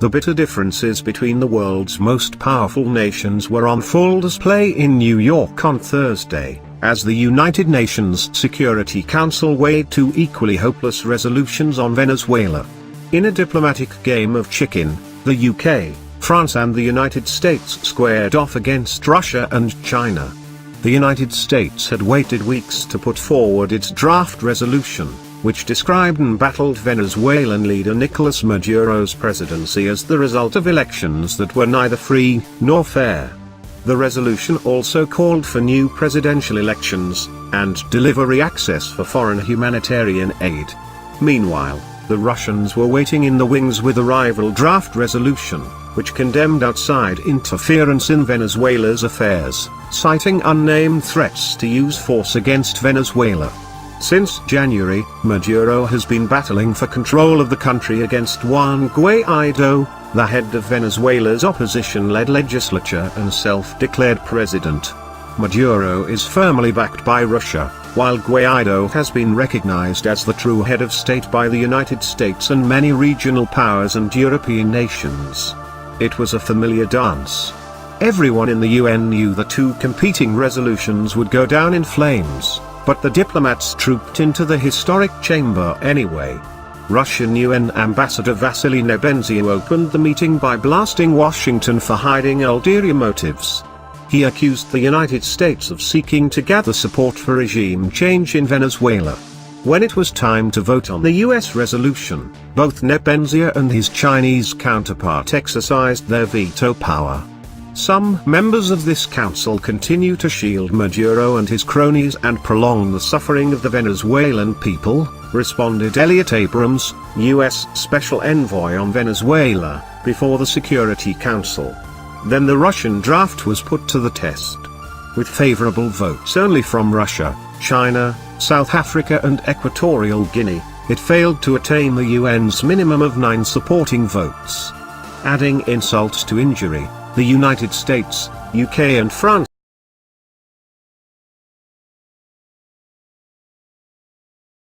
The bitter differences between the world's most powerful nations were on full display in New York on Thursday, as the United Nations Security Council weighed two equally hopeless resolutions on Venezuela. In a diplomatic game of chicken, the UK, France and the United States squared off against Russia and China. The United States had waited weeks to put forward its draft resolution, which described embattled Venezuelan leader Nicolas Maduro's presidency as the result of elections that were neither free nor fair. The resolution also called for new presidential elections, and delivery access for foreign humanitarian aid. Meanwhile, the Russians were waiting in the wings with a rival draft resolution, which condemned outside interference in Venezuela's affairs, citing unnamed threats to use force against Venezuela. Since January, Maduro has been battling for control of the country against Juan Guaido, the head of Venezuela's opposition-led legislature and self-declared president. Maduro is firmly backed by Russia, while Guaido has been recognized as the true head of state by the United States and many regional powers and European nations. It was a familiar dance. Everyone in the UN knew the two competing resolutions would go down in flames, but the diplomats trooped into the historic chamber anyway. Russian UN Ambassador Vasily Nebenzia opened the meeting by blasting Washington for hiding ulterior motives. He accused the United States of seeking to gather support for regime change in Venezuela. When it was time to vote on the US resolution, both Nebenzia and his Chinese counterpart exercised their veto power. Some members of this council continue to shield Maduro and his cronies and prolong the suffering of the Venezuelan people, responded Elliot Abrams, U.S. Special Envoy on Venezuela, before the Security Council. Then the Russian draft was put to the test. With favorable votes only from Russia, China, South Africa and Equatorial Guinea, it failed to attain the UN's minimum of 9 supporting votes. Adding insult to injury, the United States, UK and France